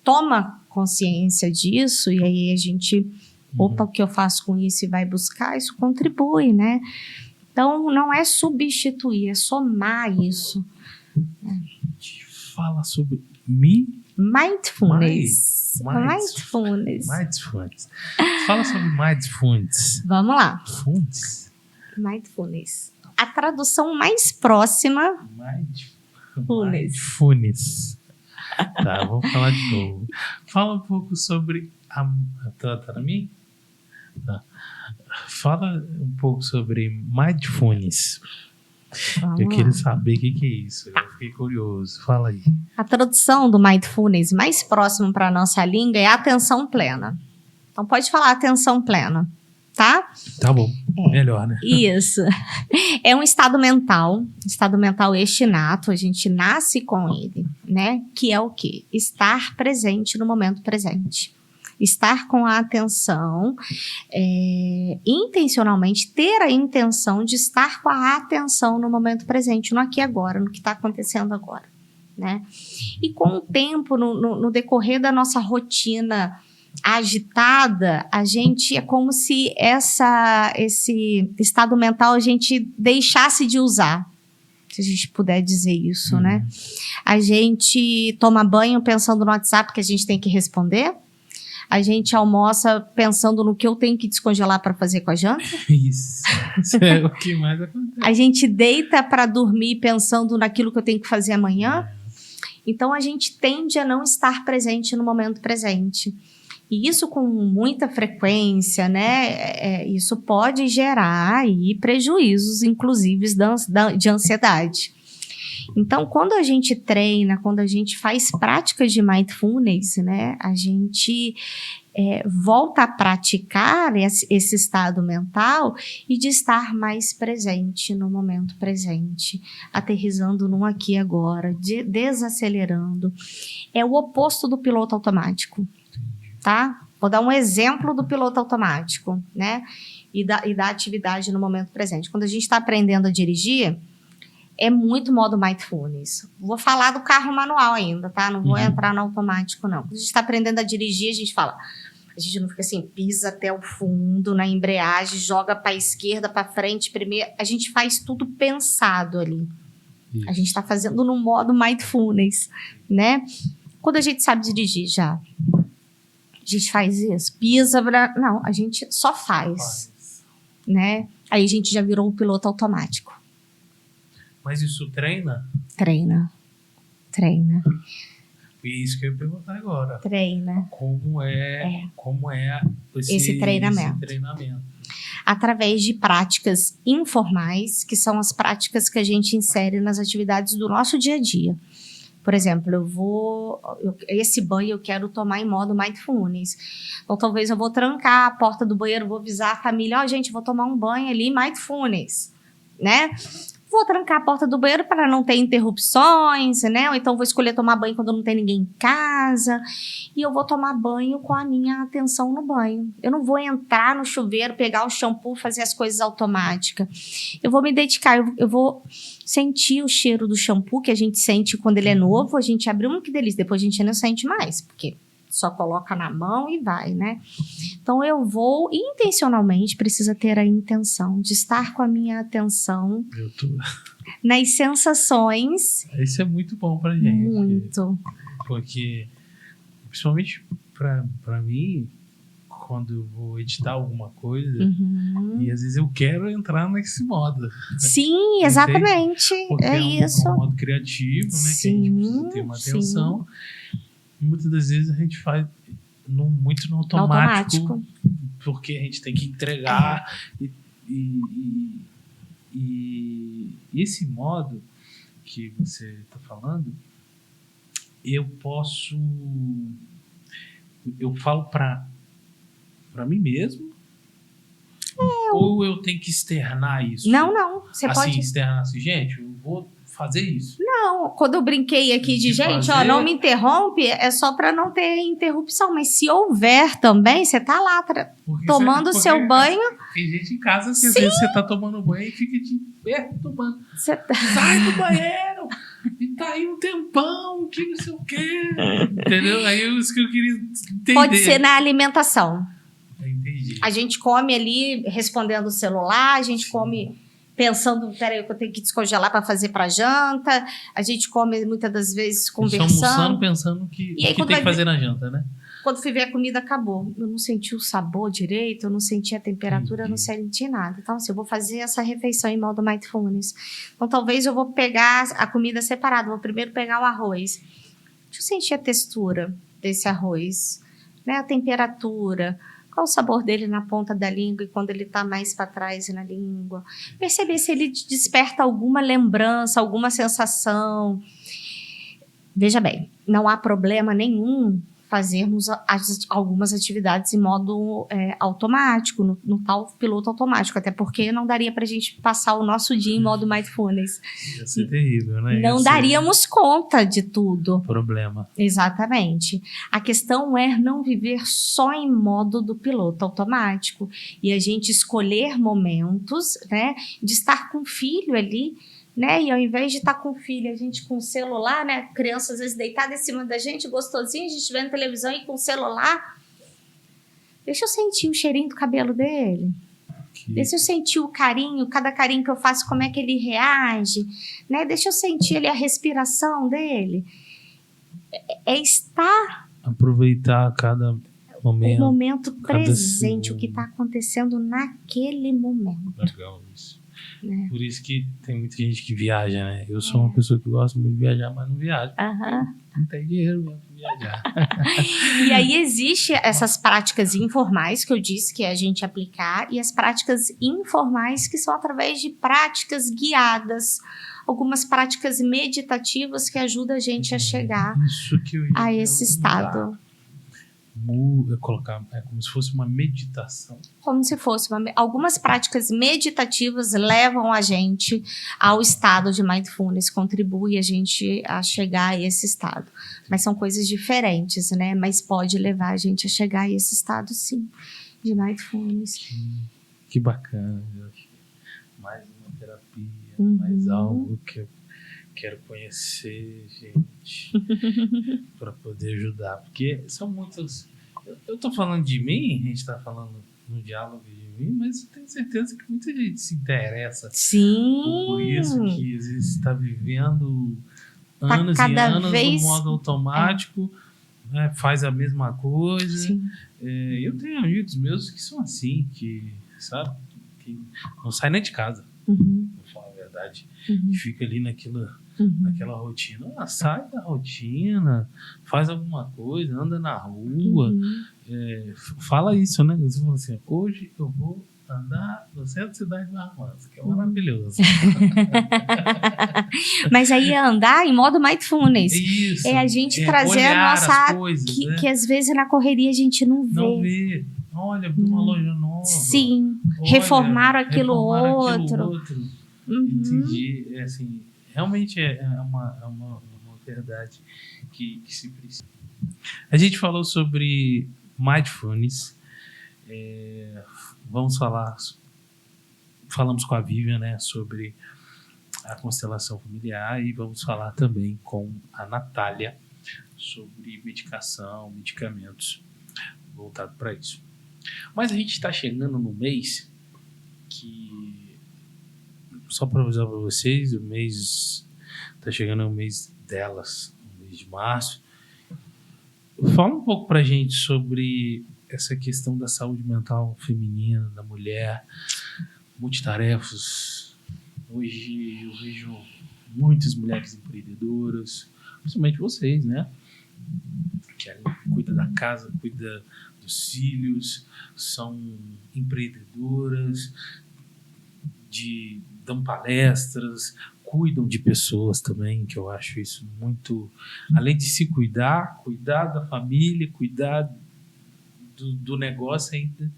toma consciência disso, e aí a gente, opa, o que eu faço com isso e vai buscar, isso contribui, né? Então, não é substituir, é somar isso. A gente fala sobre mindfulness. Fala sobre mindfulness. Vamos lá. Mindfulness. A tradução mais próxima. Mindfulness. Tá, vamos falar de novo. Fala um pouco sobre tá na mim? Tá. Fala um pouco sobre mindfulness. Eu queria saber o que é isso. Eu fiquei curioso. Fala aí. A tradução do mindfulness mais próximo para a nossa língua é atenção plena. Então pode falar atenção plena, tá? Tá bom. Melhor, né? Isso. É um estado mental este inato, a gente nasce com ele, né? Que é o quê? Estar presente no momento presente. Estar com a atenção, intencionalmente, ter a intenção de estar com a atenção no momento presente, no aqui e agora, no que está acontecendo agora, né? E com o tempo, no decorrer da nossa rotina agitada, a gente é como se esse estado mental a gente deixasse de usar, se a gente puder dizer isso, né? A gente toma banho pensando no WhatsApp que a gente tem que responder. A gente almoça pensando no que eu tenho que descongelar para fazer com a janta. Isso é o que mais acontece. A gente deita para dormir pensando naquilo que eu tenho que fazer amanhã. Então, a gente tende a não estar presente no momento presente. E isso com muita frequência, né? Isso pode gerar aí prejuízos, inclusive, de ansiedade. Então, quando a gente treina, quando a gente faz práticas de mindfulness, né, a gente volta a praticar esse estado mental e de estar mais presente no momento presente, aterrissando no aqui e agora, desacelerando. É o oposto do piloto automático, tá? Vou dar um exemplo do piloto automático, né, e da atividade no momento presente. Quando a gente está aprendendo a dirigir, é muito modo mindfulness. Vou falar do carro manual ainda, tá? Não vou entrar no automático, não. Quando a gente está aprendendo a dirigir, a gente não fica assim, pisa até o fundo na embreagem, joga para a esquerda, para frente, primeiro. A gente faz tudo pensado ali. Isso. A gente está fazendo no modo mindfulness, né? Quando a gente sabe dirigir já, a gente faz isso, pisa, não, a gente só faz, né? Aí a gente já virou um piloto automático. Mas isso treina? Treina. E isso que eu ia perguntar agora. Treina. Como é esse treinamento? através de práticas informais, que são as práticas que a gente insere nas atividades do nosso dia a dia. Por exemplo, esse banho eu quero tomar em modo mindfulness. Então, talvez eu vou trancar a porta do banheiro, vou avisar a família, gente, vou tomar um banho ali mindfulness, né? Vou trancar a porta do banheiro para não ter interrupções, né? Ou então vou escolher tomar banho quando não tem ninguém em casa. E eu vou tomar banho com a minha atenção no banho. Eu não vou entrar no chuveiro, pegar o shampoo, fazer as coisas automáticas. Eu vou me dedicar, eu vou sentir o cheiro do shampoo que a gente sente quando ele é novo. A gente abre que delícia, depois a gente não sente mais, porque só coloca na mão e vai, né? Então, eu vou intencionalmente, precisa ter a intenção de estar com a minha atenção nas sensações. Isso é muito bom pra gente. Muito. Porque, principalmente pra mim, quando eu vou editar alguma coisa, e às vezes eu quero entrar nesse modo. Sim, exatamente. Porque é isso. É um modo criativo, né? Sim, que a gente precisa ter uma atenção. Muitas das vezes a gente faz muito no automático, porque a gente tem que entregar. E esse modo que você está falando, eu falo para mim mesmo, ou eu tenho que externar isso? Não, você assim, pode externar assim, gente, eu vou fazer isso. Não, quando eu brinquei aqui de gente, não me interrompe, é só para não ter interrupção. Mas se houver também, você tá lá tomando o seu banho. Tem gente em casa que às vezes você tá tomando banho e fica te perturbando. Sai do banheiro! E tá aí um tempão, que não sei o quê. Entendeu? Aí isso que eu queria entender. Pode ser na alimentação. Entendi. A gente come ali respondendo o celular, a gente come pensando, peraí, que eu tenho que descongelar para fazer para janta. A gente come muitas das vezes conversando. Almoçando, pensando que tem que fazer na janta, né? Quando fui ver a comida, acabou. Eu não senti o sabor direito, eu não senti a temperatura, eu não senti nada. Então, assim, eu vou fazer essa refeição em modo mindfulness. Então, talvez eu vou pegar a comida separada. Vou primeiro pegar o arroz. Deixa eu sentir a textura desse arroz, né? A temperatura. Qual o sabor dele na ponta da língua e quando ele está mais para trás na língua. Perceber se ele desperta alguma lembrança, alguma sensação. Veja bem, não há problema nenhum fazermos algumas atividades em modo automático, no tal piloto automático, até porque não daria para a gente passar o nosso dia em modo mindfulness. Ia ser terrível, né? Não daríamos conta de tudo. Problema. Exatamente. A questão é não viver só em modo do piloto automático e a gente escolher momentos, né, de estar com o filho ali, né? E ao invés de estar com o filho, a gente com o celular, né? Criança às vezes deitada em cima da gente, gostosinho, a gente vendo televisão e com o celular. Deixa eu sentir o cheirinho do cabelo dele. Deixa eu sentir o carinho, cada carinho que eu faço, como é que ele reage, né? Deixa eu sentir ali a respiração dele. É estar... Aproveitar cada momento. O momento presente, o que está acontecendo naquele momento. Legal isso. Por isso que tem muita gente que viaja, né? Eu sou uma pessoa que gosta muito de viajar, mas não viajo. Não tem dinheiro mesmo para viajar. E aí existe essas práticas informais que eu disse que é a gente aplicar e as práticas informais que são através de práticas guiadas, algumas práticas meditativas que ajudam a gente a chegar a esse estado. Colocar como se fosse uma meditação. Como se fosse algumas práticas meditativas levam a gente ao estado de mindfulness, contribui a gente a chegar a esse estado. Mas são coisas diferentes, né? Mas pode levar a gente a chegar a esse estado, sim, de mindfulness. Que bacana. Mais uma terapia, mais algo que eu quero conhecer, gente, para poder ajudar. Porque são muitas... Eu tô falando de mim, a gente tá falando no diálogo de mim, mas eu tenho certeza que muita gente se interessa por isso, que às vezes está vivendo anos e anos no modo automático, né, faz a mesma coisa. Eu tenho amigos meus que são assim, que, sabe, que não saem nem de casa, vou falar a verdade, e fica ali naquela rotina. Sai da rotina, faz alguma coisa, anda na rua, fala isso, né? Você fala assim, hoje eu vou andar no centro da cidade de Barra Mansa, que é maravilhoso. Mas aí é andar em modo mindfulness. Isso. É a gente trazer a nossa... coisas, que às vezes na correria a gente não vê. Não vê. Olha, uma loja nova. Sim. Olha, reformaram aquilo outro. Entendi. É assim, realmente é uma verdade que se precisa. A gente falou sobre mindfulness. Falamos com a Vivian, né, sobre a constelação familiar, e vamos falar também com a Natália sobre medicação, medicamentos voltado para isso. Mas a gente está chegando no mês que, só para avisar para vocês, o mês está chegando ao mês delas, o mês de março. Fala um pouco para a gente sobre essa questão da saúde mental feminina, da mulher, multitarefas. Hoje eu vejo muitas mulheres empreendedoras, principalmente vocês, né? Que cuida da casa, cuida dos filhos, são empreendedoras, dão palestras, cuidam de pessoas também, que eu acho isso muito... Além de se cuidar da família, cuidar do negócio, ainda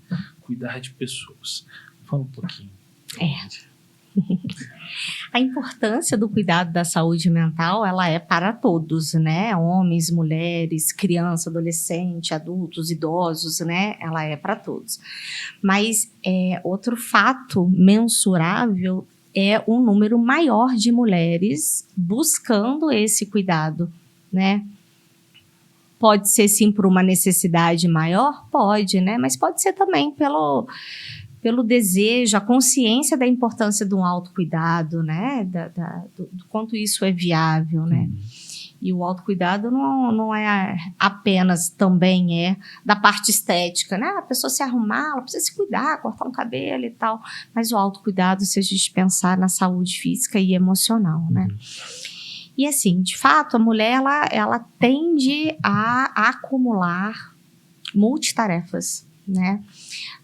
cuidar de pessoas. Fala um pouquinho. A importância do cuidado da saúde mental, ela é para todos, né? Homens, mulheres, criança, adolescente, adultos, idosos, né? Ela é para todos. Mas outro fato mensurável é um número maior de mulheres buscando esse cuidado, né? Pode ser sim por uma necessidade maior? Pode, né? Mas pode ser também pelo desejo, a consciência da importância de um autocuidado, né? Do quanto isso é viável, né? E o autocuidado não é apenas, também da parte estética, né? A pessoa se arrumar, ela precisa se cuidar, cortar um cabelo e tal. Mas o autocuidado, se a gente pensar na saúde física e emocional, né? E assim, de fato, a mulher, ela tende a acumular multitarefas, né?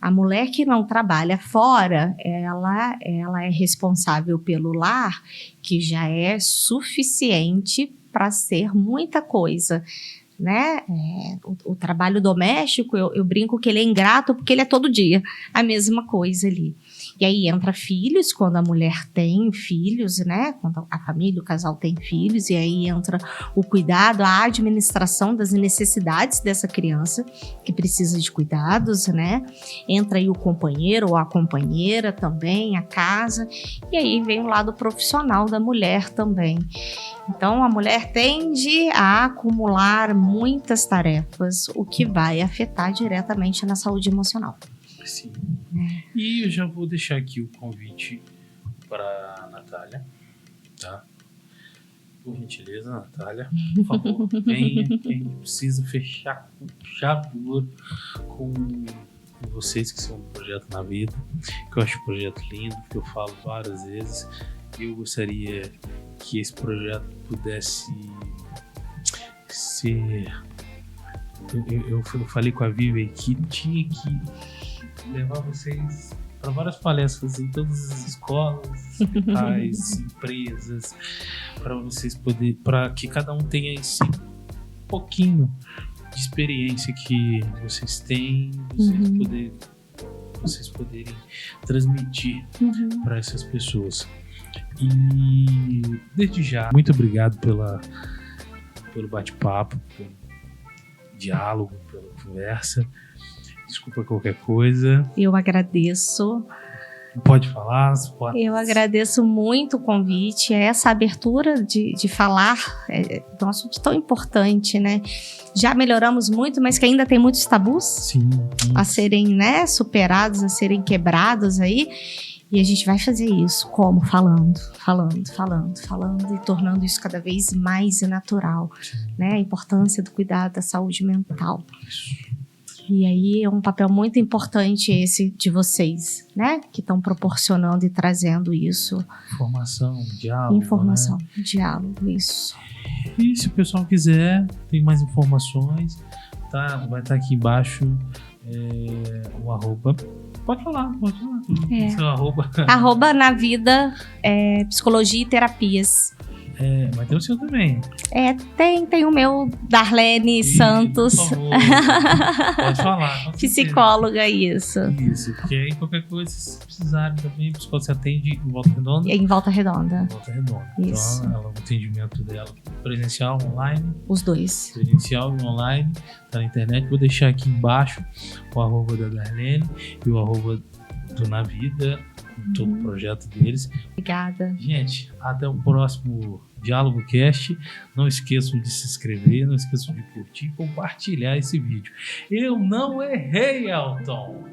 A mulher que não trabalha fora, ela é responsável pelo lar, que já é suficiente para ser muita coisa, né? O trabalho doméstico, eu brinco que ele é ingrato porque ele é todo dia a mesma coisa ali. E aí entra filhos, quando a mulher tem filhos, né? Quando a família, o casal tem filhos, e aí entra o cuidado, a administração das necessidades dessa criança que precisa de cuidados, né? Entra aí o companheiro ou a companheira também, a casa, e aí vem o lado profissional da mulher também. Então, a mulher tende a acumular muitas tarefas, o que vai afetar diretamente na saúde emocional. Sim. E eu já vou deixar aqui o convite para a Natália, tá? Por gentileza, Natália, por favor, venha, que a gente precisa fechar com chave de ouro com vocês que são um projeto na vida, que eu acho um projeto lindo, que eu falo várias vezes. Eu gostaria que esse projeto pudesse ser... Eu falei com a Vivi que tinha que levar vocês para várias palestras em todas as escolas, hospitais, empresas, para que cada um tenha esse pouquinho de experiência que vocês têm, vocês poderem transmitir para essas pessoas. E desde já, muito obrigado pelo bate-papo, pelo diálogo, pela conversa. Desculpa qualquer coisa. Eu agradeço. Pode falar? Eu agradeço muito o convite, essa abertura de falar de um assunto tão importante, né? Já melhoramos muito, mas que ainda tem muitos tabus. Sim. A serem, né, superados, a serem quebrados aí. E a gente vai fazer isso como? Falando e tornando isso cada vez mais natural, né? A importância do cuidado da saúde mental. E aí é um papel muito importante esse de vocês, né? Que estão proporcionando e trazendo isso. Informação, diálogo, isso. E se o pessoal quiser, tem mais informações, tá? Vai estar aqui embaixo o @ Pode falar. É. Seu arroba. Arroba na vida, psicologia e terapias. Mas tem o seu também. Tem o meu, Darlene Santos. Por favor, pode falar. Com certeza. Psicóloga, isso. Isso, porque aí qualquer coisa, se precisarem também, o psicólogo se atende em Volta Redonda. Em Volta Redonda. Em Volta Redonda. Isso. Então, o atendimento dela presencial, online. Os dois. Presencial e online, tá na internet. Vou deixar aqui embaixo o arroba da Darlene e o arroba do Na Vida, todo o projeto deles. Obrigada. Gente, até o próximo Diálogo Cast. Não esqueçam de se inscrever, não esqueçam de curtir e compartilhar esse vídeo. Eu não errei, Elton!